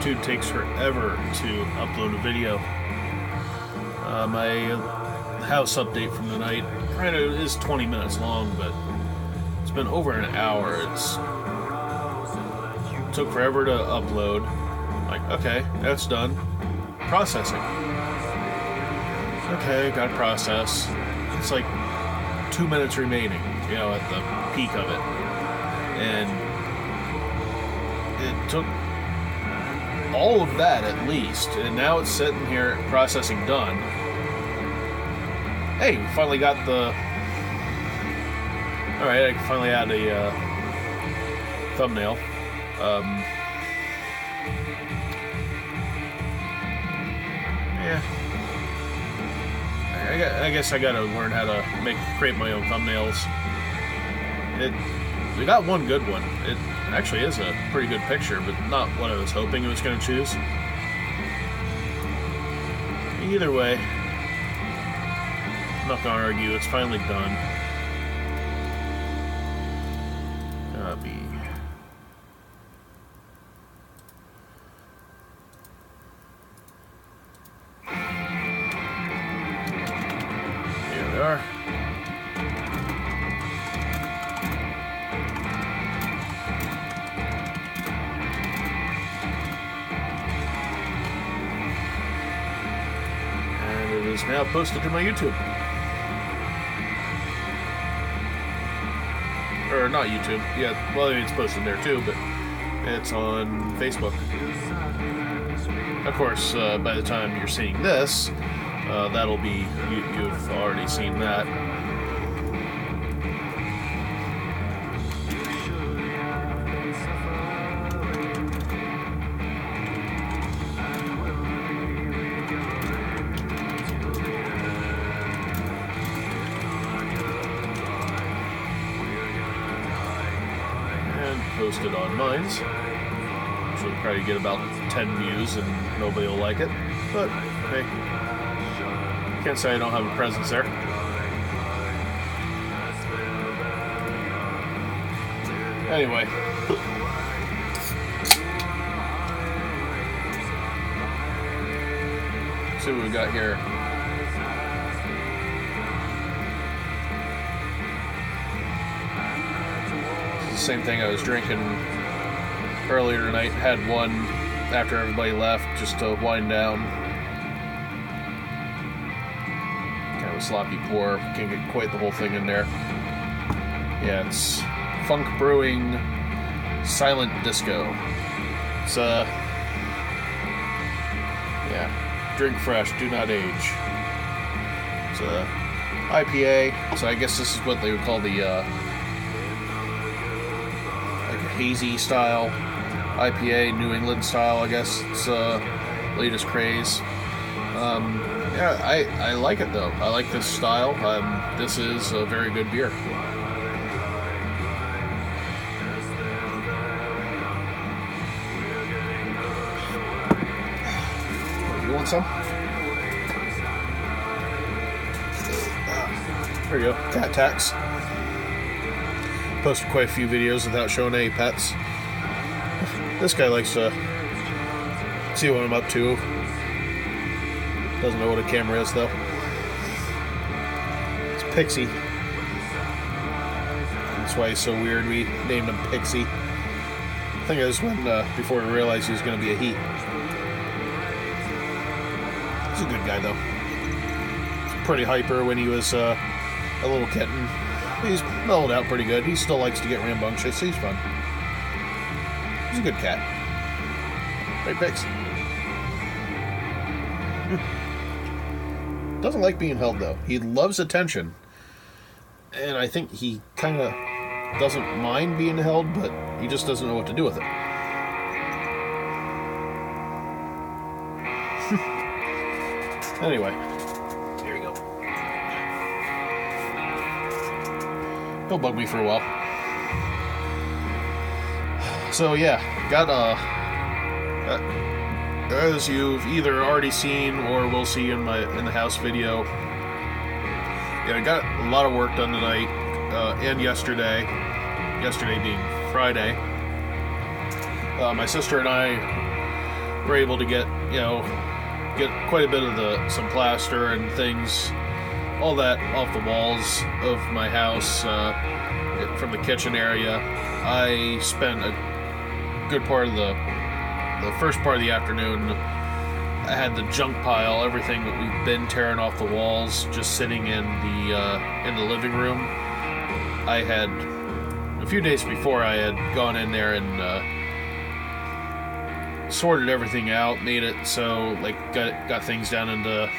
YouTube takes forever to upload a video. My house update from tonight kind of is 20 minutes long, but it's been over an hour. It took forever to upload. Like, okay, that's done. Processing. Okay, got to process. It's like 2 minutes remaining, you know, at the peak of it. And it took all of that at least, and now it's sitting here processing done. Hey, we finally got the... Alright, I can finally add a thumbnail. Yeah. I guess I gotta learn how to create my own thumbnails. We got one good one. It actually is a pretty good picture, but not what I was hoping it was going to choose. Either way, I'm not going to argue. It's finally done. Copy. Here we are. Is now posted to my YouTube. Or not YouTube. Yeah, well, it's posted there too, but it's on Facebook. Of course, by the time you're seeing this, that'll be, you've already seen that. Posted on Mines, which will probably get about 10 views and nobody will like it, but hey, can't say I don't have a presence there. Anyway, see what we got here. Same thing I was drinking earlier tonight. Had one after everybody left just to wind down. Kind of a sloppy pour. Can't get quite the whole thing in there. Yeah, it's Funk Brewing Silent Disco. It's yeah, drink fresh, do not age. It's a IPA, so I guess this is what they would call the hazy style IPA, New England style, I guess. It's latest craze. Yeah, I like it though. I like this style. This is a very good beer. You want some? There you go. Cat tax. Posted quite a few videos without showing any pets. This guy likes to see what I'm up to. Doesn't know what a camera is though. It's Pixie. That's why he's so weird. We named him Pixie. I think it was when before we realized he was going to be a he. He's a good guy though. He's pretty hyper when he was a little kitten. He's mellowed out pretty good. He still likes to get rambunctious. He's fun. He's a good cat. Right, Pix? Doesn't like being held, though. He loves attention. And I think he kind of doesn't mind being held, but he just doesn't know what to do with it. Anyway. Here we go. He'll bug me for a while. So yeah, got as you've either already seen or will see in the house video. Yeah, I got a lot of work done tonight and yesterday. Yesterday being Friday. My sister and I we're able to get quite a bit of some plaster and things, all that off the walls of my house from the kitchen area. I spent a good part of the first part of the afternoon. I had the junk pile, everything that we've been tearing off the walls, just sitting in the living room. I had a few days before I had gone in there and sorted everything out, made it so got things down into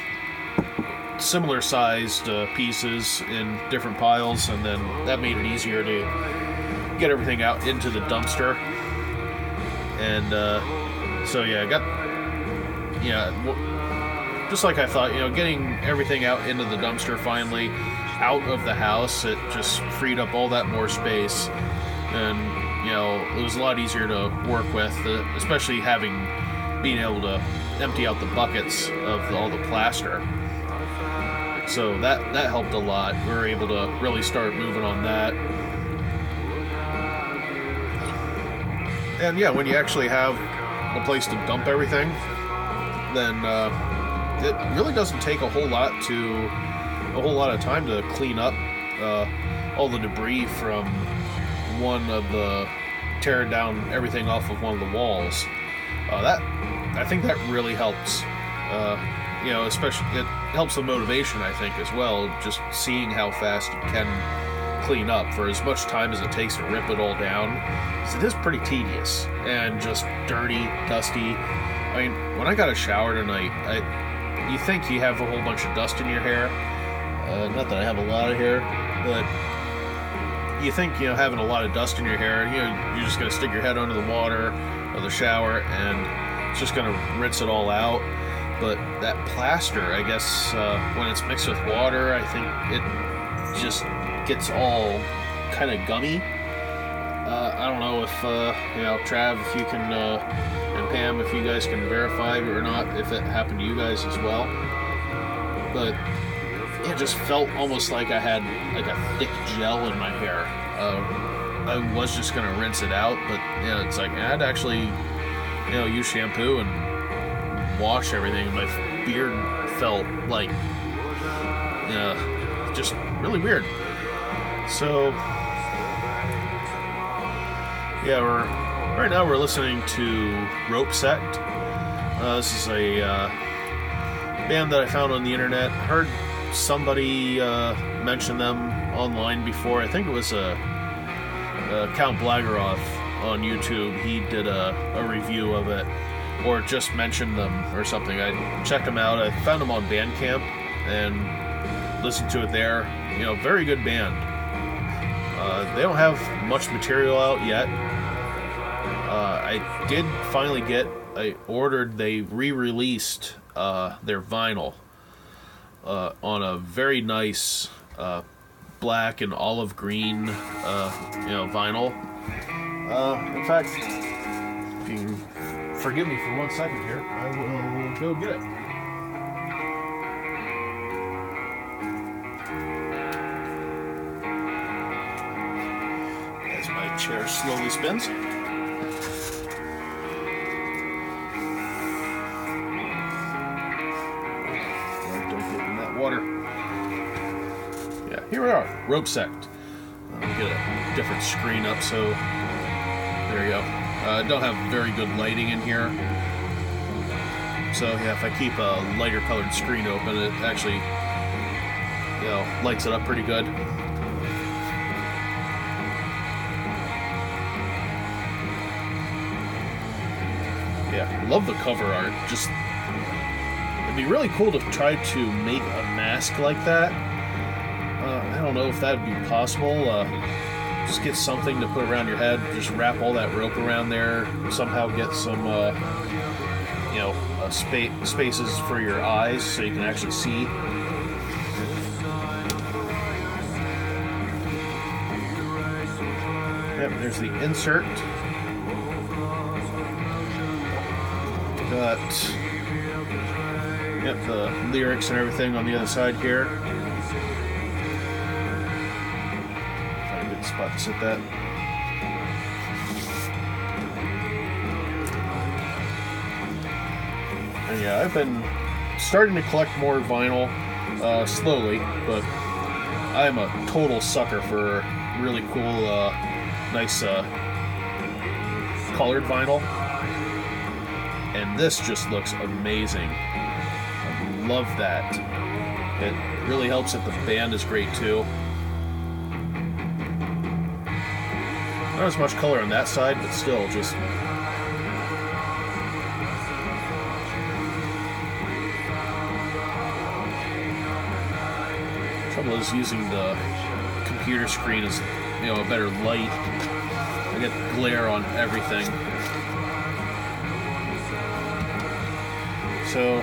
similar sized pieces in different piles, and then that made it easier to get everything out into the dumpster. And so yeah, I got just like I thought, getting everything out into the dumpster finally out of the house, it just freed up all that more space, and it was a lot easier to work with, especially being able to empty out the buckets of all the plaster. So that helped a lot. We were able to really start moving on that. And yeah, when you actually have a place to dump everything, then it really doesn't take a whole lot of time to clean up all the debris from tearing down everything off of one of the walls. I think that really helps. Especially it helps the motivation, I think, as well, just seeing how fast you can clean up for as much time as it takes to rip it all down. Because it is pretty tedious and just dirty, dusty. I mean, when I got a shower tonight, you think you have a whole bunch of dust in your hair. Not that I have a lot of hair, but you think, having a lot of dust in your hair, you're just going to stick your head under the water or the shower and it's just going to rinse it all out. But that plaster, I guess, when it's mixed with water, I think it just gets all kind of gummy. I don't know if, Trav, if you can, and Pam, if you guys can verify or not, if it happened to you guys as well. But it just felt almost like I had like a thick gel in my hair. I was just going to rinse it out, but it's like I'd actually, use shampoo and wash everything. My beard felt like just really weird. So yeah, right now we're listening to Rope Sect. This is a band that I found on the internet. Heard somebody mention them online before. I think it was Count Blageroff on YouTube. He did a review of it, or just mentioned them or something. I checked them out. I found them on Bandcamp and listened to it there. Very good band. They don't have much material out yet. I did finally they re-released their vinyl on a very nice black and olive green vinyl. In fact, if you can forgive me for 1 second here, I will go get it. As my chair slowly spins. Don't get in that water. Yeah, here we are, Rope Sect. I'll get a different screen up, so there you go. Don't have very good lighting in here, so yeah, if I keep a lighter colored screen open, it actually lights it up pretty good. Yeah, love the cover art. Just, it'd be really cool to try to make a mask like that. I don't know if that'd be possible. Just get something to put around your head. Just wrap all that rope around there. Somehow get some, spaces for your eyes so you can actually see. Yep, there's the insert. Got the lyrics and everything on the other side here. Find a good spot to sit that. Yeah, I've been starting to collect more vinyl slowly, but I'm a total sucker for really cool, nice colored vinyl. And this just looks amazing. I love that. It really helps that the band is great too. Not as much color on that side, but still just... Trouble is using the computer screen as, you know, a better light. I get glare on everything. So,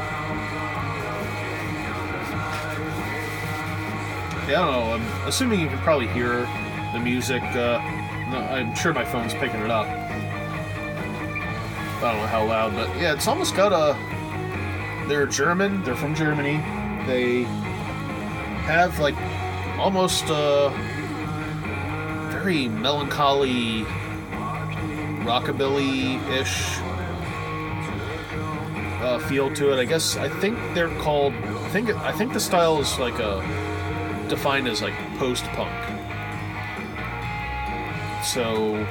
yeah, I don't know. I'm assuming you can probably hear the music. I'm sure my phone's picking it up. I don't know how loud, but yeah, it's almost got a... They're German. They're from Germany. They have, like, almost a very melancholy, rockabilly-ish feel to it. I guess, I think they're called... I think the style is, like, defined as, like, post-punk. So...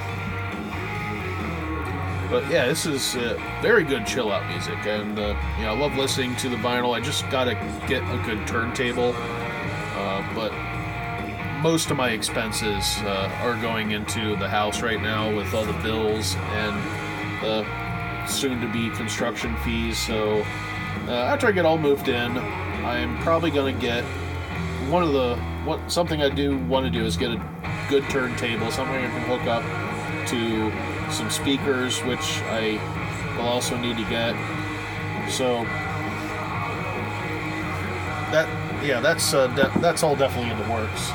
But yeah, this is very good chill-out music, and you know, I love listening to the vinyl. I just gotta get a good turntable, but most of my expenses are going into the house right now with all the bills and the soon-to-be construction fees. So after I get all moved in, I'm probably gonna get something I do want to do is get a good turntable, something I can hook up to some speakers, which I will also need to get. So that's all definitely in the works.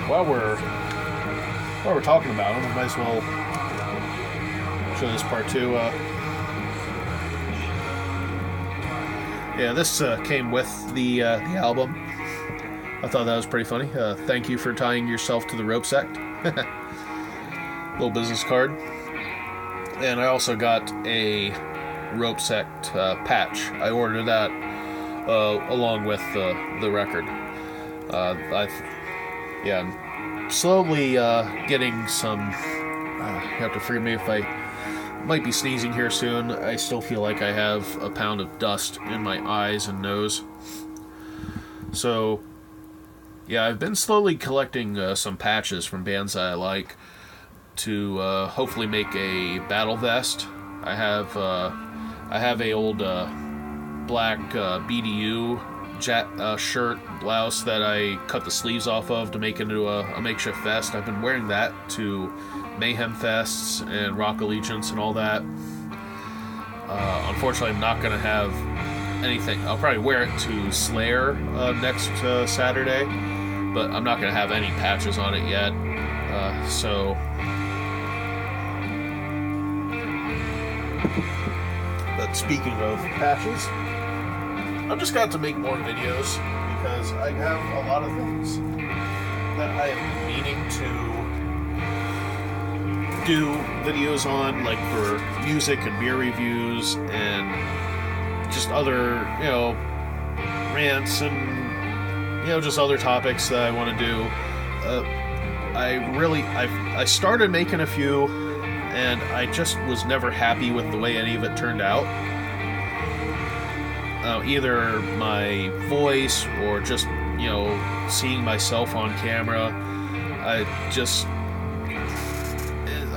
While we're talking about it, I might as well show this part too. Yeah, this came with the album. I thought that was pretty funny. Thank you for tying yourself to the rope sect. Little business card. And I also got a rope sect patch. I ordered that along with the record. I'm slowly getting some... you have to forgive me if I might be sneezing here soon. I still feel like I have a pound of dust in my eyes and nose. So... yeah, I've been slowly collecting some patches from bands that I like to hopefully make a battle vest. I have a old black BDU shirt blouse that I cut the sleeves off of to make into a makeshift vest. I've been wearing that to Mayhem Fests and Rock Allegiance and all that. Unfortunately, I'm not going to have anything. I'll probably wear it to Slayer next Saturday, but I'm not going to have any patches on it yet. But speaking of patches, I've just got to make more videos because I have a lot of things that I am meaning to do videos on, like for music and beer reviews and just other, rants and just other topics that I want to do. I started making a few, and I just was never happy with the way any of it turned out. Either my voice or just, seeing myself on camera.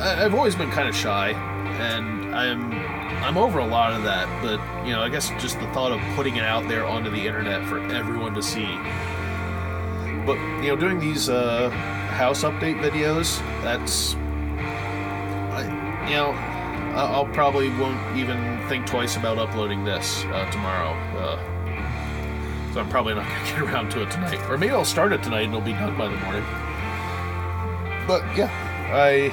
I've always been kind of shy, and I'm over a lot of that, but, I guess just the thought of putting it out there onto the internet for everyone to see. But, doing these house update videos, I'll probably won't even think twice about uploading this tomorrow. So I'm probably not going to get around to it tonight. Or maybe I'll start it tonight and it'll be done by the morning. But, yeah, I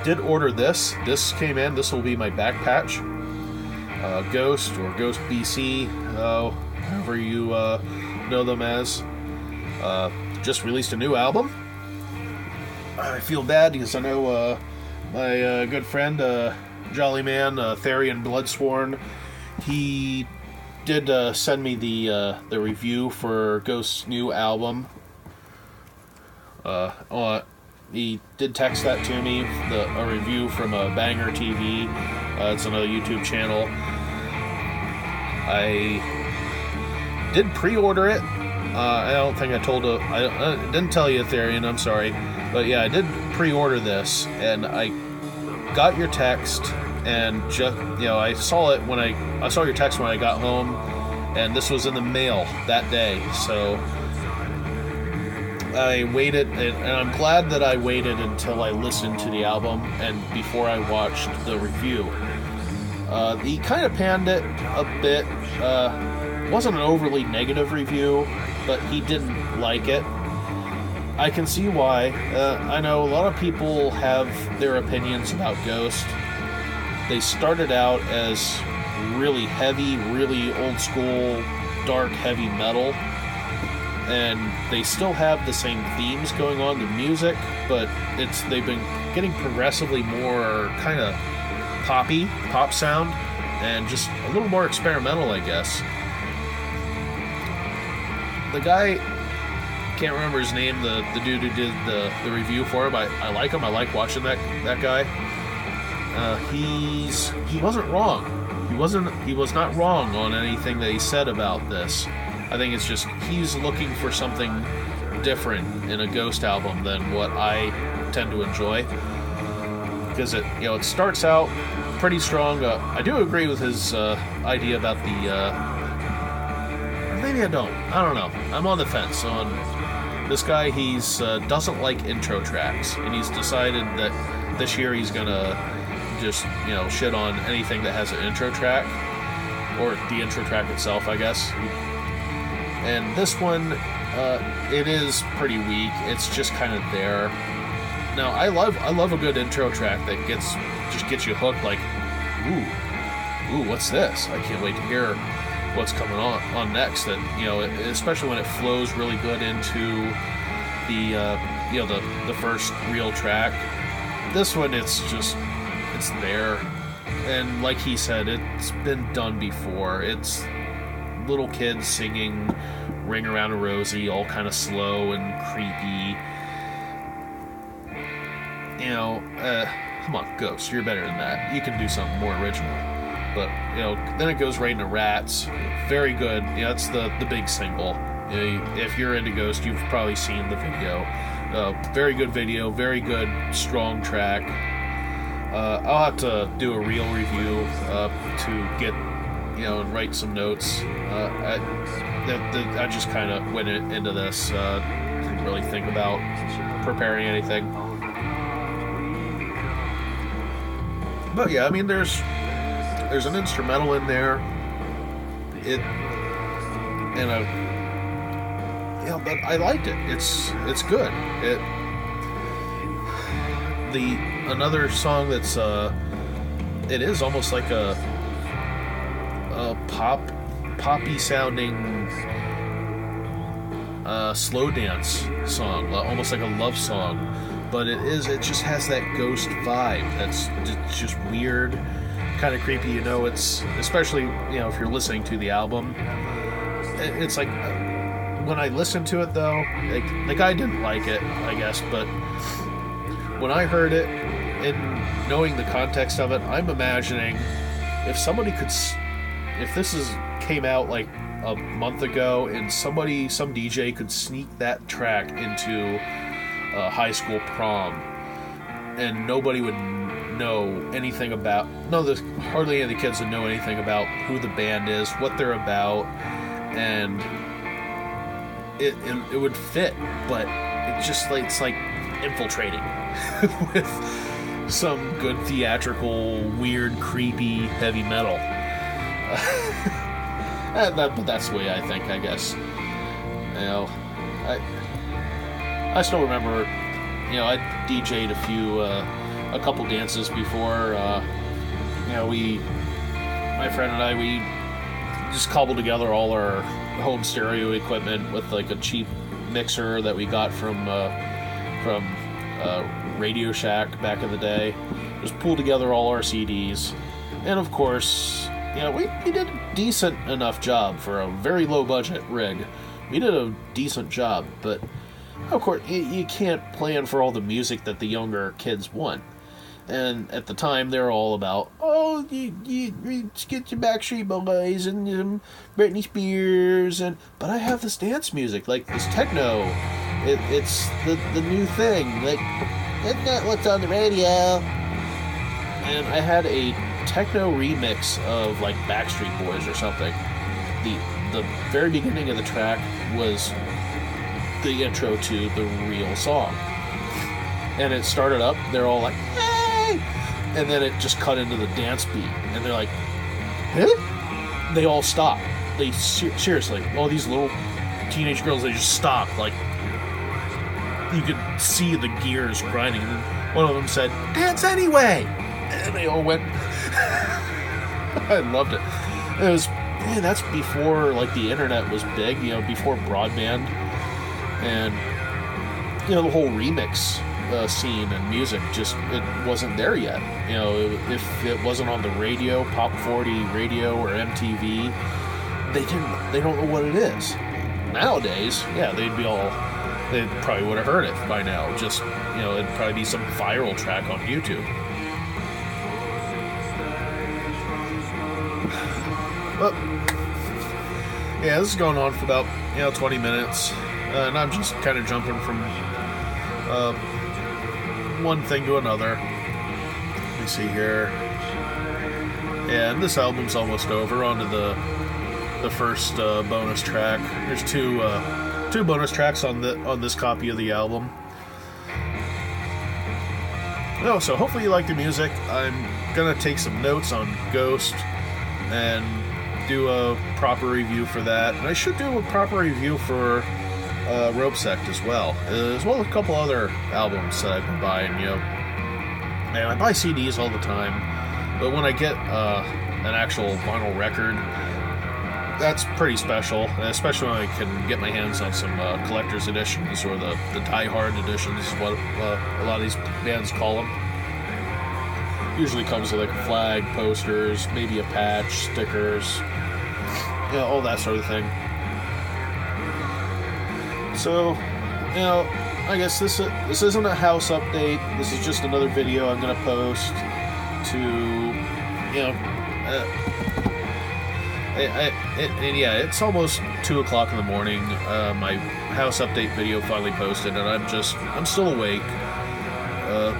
did order this. This came in. This will be my back patch. Ghost or Ghost BC, however you know them as. Just released a new album. I feel bad because I know my good friend, Jolly Man, Therian Bloodsworn, he did send me the review for Ghost's new album. He did text that to me, a review from Banger TV. It's another YouTube channel. I did pre-order it. I don't think I told I didn't tell you, Therian, I'm sorry. But yeah, I did pre-order this, and I got your text, and just, I saw it when I saw your text when I got home, and this was in the mail that day, so I waited, and I'm glad that I waited until I listened to the album and before I watched the review. He kind of panned it a bit. Wasn't an overly negative review, but he didn't like it. I can see why. I know a lot of people have their opinions about Ghost. They started out as really heavy, really old school, dark, heavy metal. And they still have the same themes going on, the music, but they've been getting progressively more kind of pop sound, and just a little more experimental, I guess. The guy, can't remember his name, the dude who did the review for him, I like him, I like watching that guy. He wasn't wrong. He was not wrong on anything that he said about this. I think it's just he's looking for something different in a Ghost album than what I tend to enjoy, because it starts out pretty strong. I do agree with his idea about maybe I don't know. I'm on the fence on this guy. He's doesn't like intro tracks, and he's decided that this year he's gonna just shit on anything that has an intro track, or the intro track itself, I guess. And this one, it is pretty weak. It's just kind of there. Now, I love a good intro track that gets you hooked. Like, ooh, what's this? I can't wait to hear what's coming on next. And especially when it flows really good into the first real track. This one, it's there, and like he said, it's been done before. It's little kids singing Ring Around a Rosie, all kind of slow and creepy. Come on, Ghost, you're better than that. You can do something more original. But then it goes right into Rats. Very good. It's the big single. If you're into Ghost, you've probably seen the video. Very good video, very good, strong track. I'll have to do a real review to get and write some notes. I just kind of went into this. Didn't really think about preparing anything. But yeah, I mean, there's an instrumental in there. But I liked it. It's good. Another song that's it is almost like a poppy sounding slow dance song, almost like a love song, but it just has that Ghost vibe that's just weird, kind of creepy. It's especially if you're listening to the album, it's like when I listened to it though, the guy didn't like it, I guess, but when I heard it and knowing the context of it, I'm imagining if this came out like a month ago and some DJ could sneak that track into a high school prom and nobody would know anything about, hardly any of the kids would know anything about who the band is, what they're about, and it would fit, but it's like infiltrating with some good theatrical, weird, creepy heavy metal. But that's the way I think, I guess. I still remember, I DJ'd a couple dances before. My friend and I, we just cobbled together all our home stereo equipment with like a cheap mixer that we got from Radio Shack back in the day. Just pull together all our CDs. And of course, we did a decent enough job for a very low budget rig. We did a decent job, but of course, you can't plan for all the music that the younger kids want. And at the time, they're all about, you get your Backstreet Boys and Britney Spears, but I have this dance music, like this techno. It's the new thing. Like, that's not what's on the radio. And I had a techno remix of like Backstreet Boys or something. The very beginning of the track was the intro to the real song. And it started up, they're all like, hey! And then it just cut into the dance beat. And they're like, huh? They all stopped. They, seriously, all these little teenage girls, they just stopped. Like, you could see the gears grinding. And one of them said, dance anyway! And they all went. I loved it. It was, man, that's before, like, the internet was big, before broadband. And, the whole remix scene and music it wasn't there yet. If it wasn't on the radio, Pop 40 radio or MTV, they don't know what it is. Nowadays, yeah, they probably would have heard it by now. Just, it'd probably be some viral track on YouTube. But, yeah, this is going on for about, 20 minutes. And I'm just kind of jumping from one thing to another. Let me see here. Yeah, and this album's almost over. On to the first bonus track. There's two bonus tracks on this copy of the album. So hopefully you like the music. I'm gonna take some notes on Ghost and do a proper review for that. And I should do a proper review for Rope Sect as well as a couple other albums that I've been buying. Man, I buy CDs all the time, but when I get an actual vinyl record, that's pretty special, especially when I can get my hands on some collector's editions or the die-hard editions, what a lot of these bands call them. Usually comes with like a flag, posters, maybe a patch, stickers, all that sort of thing. So, I guess this isn't a house update. This is just another video I'm going to post to, it's almost 2 o'clock in the morning. My house update video finally posted, and I'm still awake,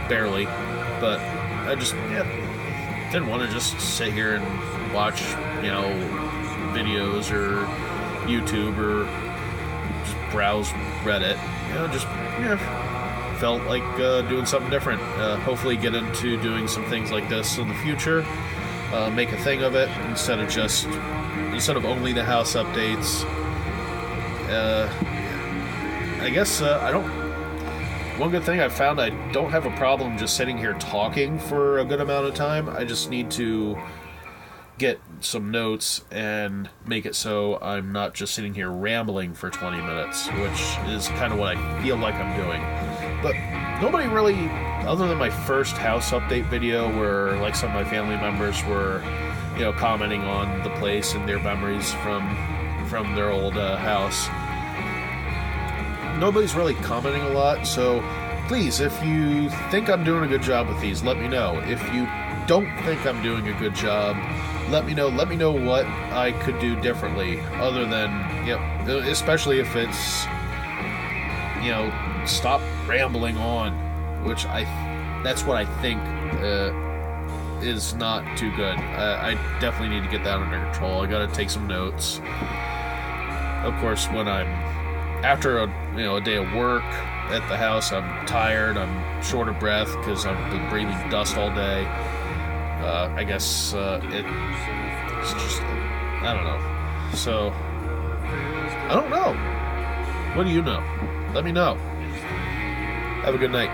barely, but I just didn't want to just sit here and watch, videos or YouTube or just browse Reddit. Felt like doing something different. Hopefully get into doing some things like this in the future. Make a thing of it instead of only the house updates. I guess one good thing I found, I don't have a problem just sitting here talking for a good amount of time. I just need to get some notes and make it so I'm not just sitting here rambling for 20 minutes, which is kind of what I feel like I'm doing. But nobody really, other than my first house update video where like some of my family members were, commenting on the place and their memories from their old house, nobody's really commenting a lot. So please, if you think I'm doing a good job with these, let me know. If you don't think I'm doing a good job, let me know. Let me know what I could do differently, other than, especially if it's, stop rambling on, which that's what I think is not too good. I definitely need to get that under control. I gotta take some notes. Of course, when I'm after a day of work at the house, I'm tired, I'm short of breath because I've been breathing dust all day. I guess it's just, I don't know. So, I don't know. What do you know? Let me know. Have a good night.